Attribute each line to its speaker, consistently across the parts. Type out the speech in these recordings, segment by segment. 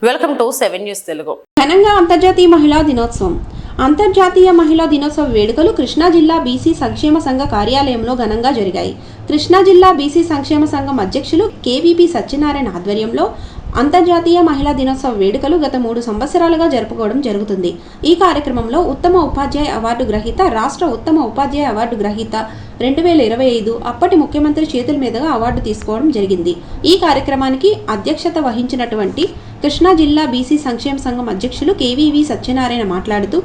Speaker 1: Welcome to 7 news Telugu.
Speaker 2: ఘనంగా అంతర్జాతీయ మహిళా దినోత్సవం. అంతర్జాతీయ మహిళా దినోత్సవ వేడుకలు కృష్ణా జిల్లా బీసీ సంక్షేమ సంఘ కార్యాలయంలో ఘనంగా జరిగాయి. కృష్ణా జిల్లా బీసీ సంక్షేమ సంఘం అధ్యక్షులు కేవీపీ సత్యనారాయణ ఆధ్వర్యంలో అంతర్జాతీయ మహిళా దినోత్సవ వేడుకలు గత 3 సంవత్సరాలుగా జరుపుకోవడం జరుగుతుంది. ఈ కార్యక్రమంలో ఉత్తమ ఉపాధ్యాయ అవార్డు గ్రహీత, రాష్ట్ర ఉత్తమ ఉపాధ్యాయ అవార్డు గ్రహీత 2025 అప్పటి ముఖ్యమంత్రి చేతుల మీదుగా అవార్డు తీసుకోవడం జరిగింది. ఈ కార్యక్రమానికి అధ్యక్షత వహించినటువంటి కృష్ణా జిల్లా బీసీ సంక్షేమ సంఘం అధ్యక్షులు కేవీవి సత్యనారాయణ మాట్లాడుతూ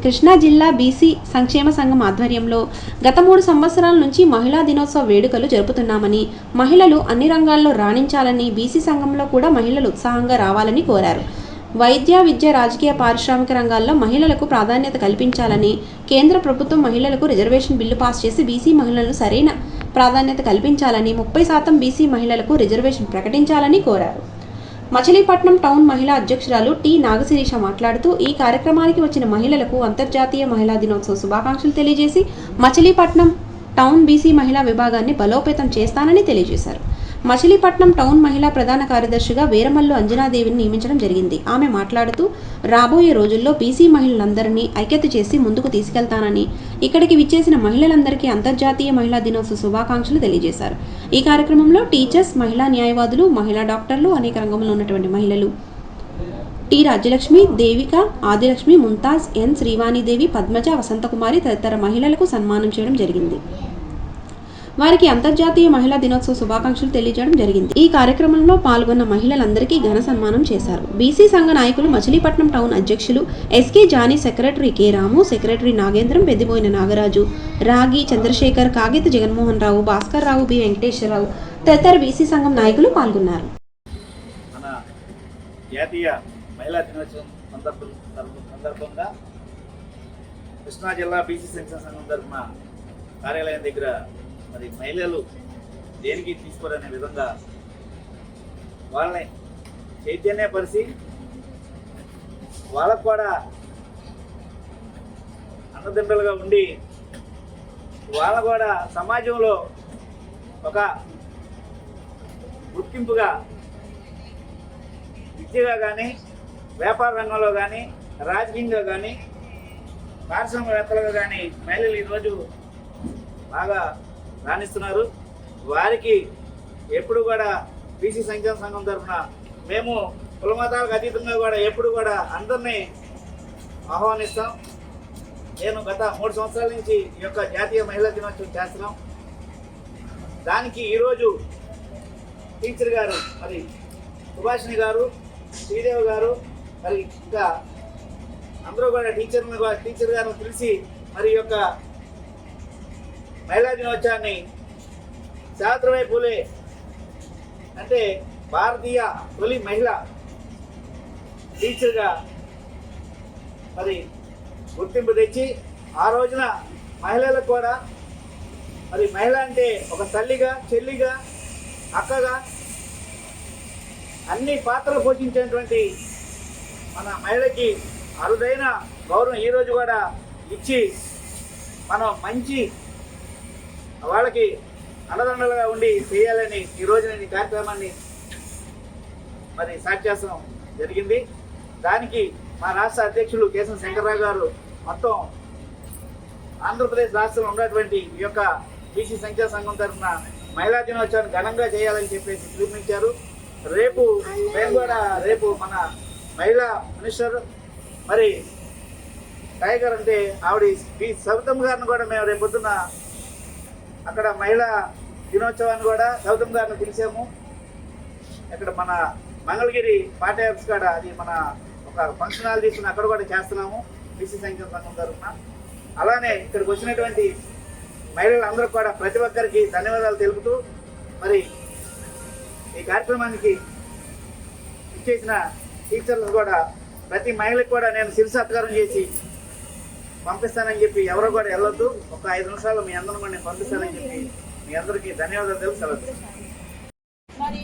Speaker 2: కృష్ణా జిల్లా బీసీ సంక్షేమ సంఘం ఆధ్వర్యంలో గత 3 సంవత్సరాల నుంచి మహిళా దినోత్సవ వేడుకలు జరుపుతున్నామని, మహిళలు అన్ని రంగాల్లో రాణించాలని, బీసీ సంఘంలో కూడా మహిళలు ఉత్సాహంగా రావాలని కోరారు. వైద్య, విద్య, రాజకీయ, పారిశ్రామిక రంగాల్లో మహిళలకు ప్రాధాన్యత కల్పించాలని, కేంద్ర ప్రభుత్వం మహిళలకు రిజర్వేషన్ బిల్లు పాస్ చేసి బీసీ మహిళలను సరైన ప్రాధాన్యత కల్పించాలని, 30% బీసీ మహిళలకు రిజర్వేషన్ ప్రకటించాలని కోరారు. మచిలీపట్నం టౌన్ మహిళా అధ్యక్షురాలు టి నాగశిరీష మాట్లాడుతూ ఈ కార్యక్రమానికి వచ్చిన మహిళలకు అంతర్జాతీయ మహిళా దినోత్సవ శుభాకాంక్షలు తెలియజేసి మచిలీపట్నం టౌన్ బీసీ మహిళా విభాగాన్ని బలోపేతం చేస్తానని తెలియజేశారు. మచిలీపట్నం టౌన్ మహిళా ప్రధాన కార్యదర్శిగా వీరమల్లు అంజనాదేవిని నియమించడం జరిగింది. ఆమె మాట్లాడుతూ రాబోయే రోజుల్లో బీసీ మహిళలందరినీ ఐక్యత చేసి ముందుకు తీసుకెళ్తానని, ఇక్కడికి విచ్చేసిన మహిళలందరికీ అంతర్జాతీయ మహిళా దినోత్సవ శుభాకాంక్షలు తెలియజేశారు. ఈ కార్యక్రమంలో టీచర్స్, మహిళా న్యాయవాదులు, మహిళా డాక్టర్లు, అనేక రంగంలో ఉన్నటువంటి మహిళలు టి రాజ్యలక్ష్మి, దేవిక, ఆదిలక్ష్మి, ముంతాజ్, ఎన్ శ్రీవాణిదేవి, పద్మజ, వసంతకుమారి తదితర మహిళలకు సన్మానం చేయడం జరిగింది. వారికి అంతర్జాతీయ మహిళా దినోత్సవ శుభాకాంక్షలు తెలియజేయడం జరిగింది. ఈ కార్యక్రమంలో పాల్గొన్న మహిళలందరికీ ఘన సన్మానం చేశారు. బీసీ సంఘ నాయకులు మచిలీపట్నం టౌన్ అధ్యక్షులు ఎస్కే జానీ, సెక్రటరీ కె రాము, సెక్రటరీ నాగేంద్రం, పెద్దిబోయిన నాగరాజు, రాగి చంద్రశేఖర్, కాగిత జగన్మోహన్ రావు, భాస్కర్ రావు, బి వెంకటేశ్వరరావు తదితర బీసీ సంఘం నాయకులు పాల్గొన్నారు.
Speaker 3: మహిళా దినోత్సవం సందర్భంగా కృష్ణా జిల్లా బీసీ సంక్షేమ సంఘం తరఫున కార్యాలయం దగ్గర మరి మహిళలు దేనికి తీసుకోరనే విధంగా వాళ్ళని చైతన్యపరిచి వాళ్ళకు కూడా అన్నదండలుగా ఉండి వాళ్ళ కూడా సమాజంలో ఒక గుర్తింపుగా విద్యగా కానీ, వ్యాపార రంగంలో కానీ, రాజకీయంగా కానీ, పారిశ్రామికవేత్తలుగా కానీ మహిళలు ఈరోజు బాగా రాణిస్తున్నారు. వారికి ఎప్పుడు కూడా బీసీ సంక్షేమ సంఘం తరఫున మేము కులమతాలకు అతీతంగా కూడా ఎప్పుడు కూడా అందరినీ ఆహ్వానిస్తాం. నేను గత 3 సంవత్సరాల నుంచి ఈ యొక్క జాతీయ మహిళా దినోత్సవం చేస్తున్నాం. దానికి ఈరోజు టీచర్ గారు, మరి సుభాషిణి గారు, శ్రీదేవి గారు, మరి ఇంకా అందరూ కూడా టీచర్ గారిని పిలిచి మరి యొక్క మహిళా దినోత్సవాన్ని సావిత్రిబాయి పూలే అంటే భారతీయ తొలి మహిళ టీచర్గా మరి గుర్తింపు తెచ్చి ఆ రోజున మహిళలకు కూడా మరి మహిళ అంటే ఒక తల్లిగా, చెల్లిగా, అక్కగా అన్ని పాత్రలు పోషించేటువంటి మన మహిళకి అరుదైన గౌరవం ఈరోజు కూడా ఇచ్చి మనం మంచి వాళ్ళకి అండదండలుగా ఉండి చేయాలని ఈరోజు నేను ఈ కార్యక్రమాన్ని మరి స్టార్ట్ చేస్తాం జరిగింది. దానికి మా రాష్ట్ర అధ్యక్షులు కేశవ శంకర్రావు గారు మొత్తం ఆంధ్రప్రదేశ్ రాష్ట్రంలో ఉన్నటువంటి ఈ యొక్క బీసీ సంక్షేమ సంఘం తరఫున మహిళా దినోత్సవాన్ని ఘనంగా చేయాలని చెప్పేసి పిలుపునిచ్చారు. రేపు మేము కూడా మన మహిళా మినిస్టర్ మరి టైగర్ అంటే ఆవిడ బి సవితమ్మ గారిని కూడా మేము రేపు పొద్దున్న అక్కడ మహిళా దినోత్సవాన్ని కూడా గౌతమ్ గారిని పిలిచాము. ఇక్కడ మన మంగళగిరి పార్టీ ఆఫీస్ కాడ అది మన ఒక ఫంక్షన్ హాల్ తీసుకుని అక్కడ కూడా చేస్తున్నాము బీసీ సంక్షేమ సంఘం తరఫున. అలానే ఇక్కడికి వచ్చినటువంటి మహిళలందరూ కూడా ప్రతి ఒక్కరికి ధన్యవాదాలు తెలుపుతూ మరి ఈ కార్యక్రమానికి ఇచ్చేసిన టీచర్లు కూడా ప్రతి మహిళకు కూడా నేను శిరస సత్కారం చేసి పంపిస్తానని చెప్పి ఎవరో కూడా వెళ్ళొద్దు. ఒక 5 నిమిషాలు మీ అందరూ కూడా నేను పంపిస్తానని చెప్పి మీ అందరికీ ధన్యవాదాలు తెలుసు.
Speaker 4: మరి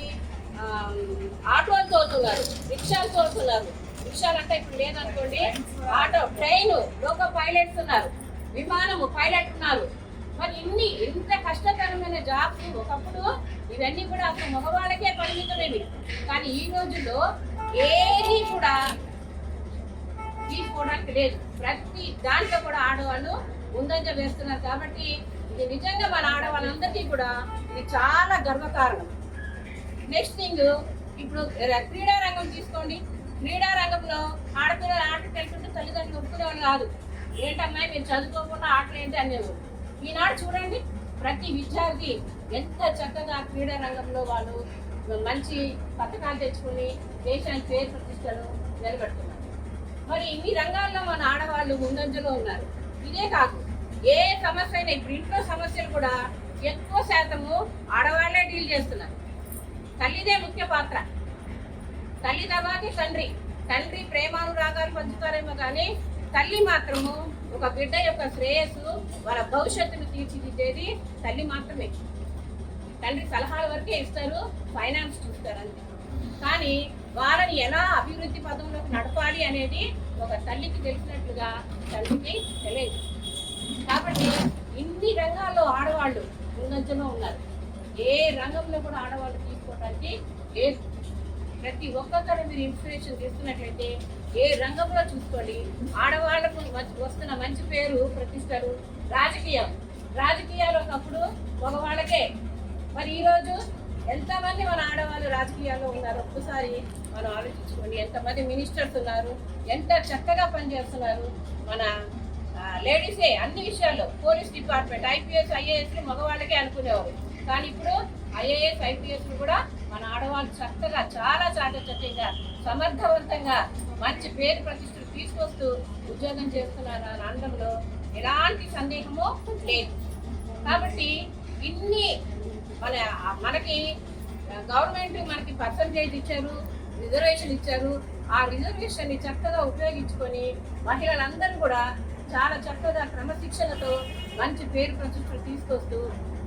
Speaker 4: ఆటోలు తోలుతున్నారు, రిక్షాలు తోలుతున్నారు. రిక్షాలు అంటే ఇప్పుడు లేదనుకోండి, ఆటో, ట్రైన్, లోకో పైలట్స్ ఉన్నారు, విమానము పైలట్ ఉన్నారు. మరి ఇంత కష్టతరమైన జాబ్స్ ఒకప్పుడు ఇవన్నీ కూడా అసలు మగవాళ్ళకే పరిమితమేవి. కానీ ఈ రోజుల్లో ఏది కూడా తీసుకోవడానికి లేదు. ప్రతి దాంట్లో కూడా ఆడవాళ్ళు ముందంజ వేస్తున్నారు. కాబట్టి ఇది నిజంగా మన ఆడవాళ్ళందరికీ కూడా ఇది చాలా గర్వకారణం. నెక్స్ట్ థింగ్, ఇప్పుడు క్రీడా రంగం తీసుకోండి. క్రీడా రంగంలో ఆడపిల్లలు ఆటలు వెళ్తుంటే తల్లిదండ్రులు ఒప్పుకునేవాళ్ళు కాదు. ఏంటమ్మా మీరు చదువుకోకుండా ఆటలు ఏంటి అనేవారు. ఈనాడు చూడండి, ప్రతి విద్యార్థి ఎంత చక్కగా క్రీడా రంగంలో వాళ్ళు మంచి పథకాలు తెచ్చుకుని దేశానికి పేరు ప్రతిష్టలు నిలబెడుతున్నారు. మరి ఇన్ని రంగాల్లో మన ఆడవాళ్ళు ముందంజలో ఉన్నారు. ఇదే కాదు, ఏ సమస్య అయినా ఇప్పుడు ఇంట్లో సమస్యలు కూడా ఎక్కువ శాతము ఆడవాళ్లే డీల్ చేస్తున్నారు. తల్లిదే ముఖ్య పాత్ర. తల్లి తర్వాతే తండ్రి. తండ్రి ప్రేమానురాగాలు పంచుతారేమో కానీ తల్లి మాత్రము ఒక బిడ్డ యొక్క శ్రేయస్సు, వాళ్ళ భవిష్యత్తును తీర్చిదిద్దేది తల్లి మాత్రమే. తండ్రి సలహాల వరకే ఇస్తారు, ఫైనాన్స్ చూస్తారు అంతే. కానీ వాళ్ళని ఎలా అభివృద్ధి పదంలోకి నడపాలి అనేది ఒక తల్లికి తెలిసినట్లుగా తండ్రికి తెలియదు. కాబట్టి ఇన్ని రంగాల్లో ఆడవాళ్ళు ముందంజలో ఉన్నారు. ఏ రంగంలో కూడా ఆడవాళ్ళు తీసుకోవడానికి లేదు. ప్రతి ఒక్కరు మీరు ఇన్స్పిరేషన్ తీసుకున్నట్లయితే ఏ రంగంలో చూసుకోండి, ఆడవాళ్లకు వస్తున్న మంచి పేరు ప్రతిష్టలు. రాజకీయాలు ఒకప్పుడు మగవాళ్ళకే. మరి ఈరోజు ఎంతమంది మన ఆడవాళ్ళు రాజకీయాల్లో ఉన్నారు ఒక్కసారి మనం ఆలోచించుకోండి. ఎంతమంది మినిస్టర్స్ ఉన్నారు, ఎంత చక్కగా పనిచేస్తున్నారు. మన లేడీసే అన్ని విషయాల్లో. పోలీస్ డిపార్ట్మెంట్, ఐపీఎస్, ఐఏఎస్లు మగవాళ్ళకే అనుకునేవారు. కానీ ఇప్పుడు ఐఏఎస్, ఐపీఎస్లు కూడా మన ఆడవాళ్ళు చక్కగా చాలా చాకచక్యంగా సమర్థవంతంగా మంచి పేరు ప్రతిష్టలు తీసుకొస్తూ ఉద్యోగం చేస్తున్నారు అని అనడంలో ఎలాంటి సందేహమో లేదు. కాబట్టి ఇన్ని మనకి గవర్నమెంట్ మనకి పర్సంటేజ్ ఇచ్చారు, రిజర్వేషన్ ఇచ్చారు. ఆ రిజర్వేషన్ని చక్కగా ఉపయోగించుకొని మహిళలందరూ కూడా చాలా చక్కగా క్రమశిక్షణతో మంచి పేరు ప్రతిష్టలు తీసుకొస్తూ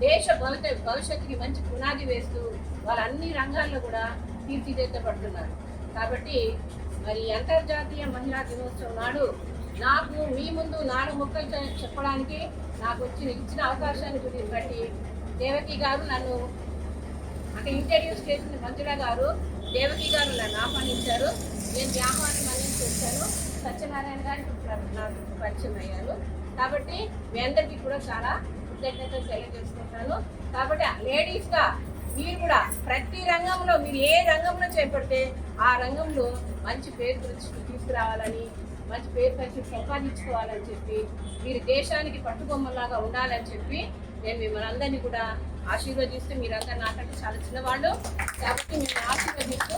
Speaker 4: దేశ భవిష్యత్తుకి మంచి పునాది వేస్తూ వాళ్ళ అన్ని రంగాల్లో కూడా తీర్చిదిద్దబడుతున్నారు. కాబట్టి మరి అంతర్జాతీయ మహిళా దినోత్సవం నాడు నాకు మీ ముందు 4 ముక్కలు చెప్పడానికి నాకు ఇచ్చిన అవకాశాన్ని బట్టి దేవకి గారు నన్ను ఇంట్రడ్యూస్ చేసిన మంజుల గారు, దేవకి గారు నన్ను ఆహ్వానించారు. నేను ఈ ఆహ్వానం మన్నించి వచ్చాను. సత్యనారాయణ గారికి నాకు పరిచయం అయ్యారు. కాబట్టి మీ అందరికీ కూడా చాలా కృతజ్ఞతలు తెలియజేసుకుంటాను. కాబట్టి లేడీస్గా మీరు కూడా ప్రతి రంగంలో మీరు ఏ రంగంలో చేపడితే ఆ రంగంలో మంచి పేరు ప్రతిష్టలు తీసుకురావాలని, మంచి పేరు ప్రతిష్టలు సంపాదించుకోవాలని చెప్పి, మీరు దేశానికి పట్టుబొమ్మలాగా ఉండాలని చెప్పి నేను మిమ్మల్ని అందరినీ కూడా ఆశీర్వదిస్తూ, మీరందరూ నాకంటే చాలా చిన్నవాళ్ళు కాబట్టి మిమ్మల్ని ఆశీర్వదిస్తూ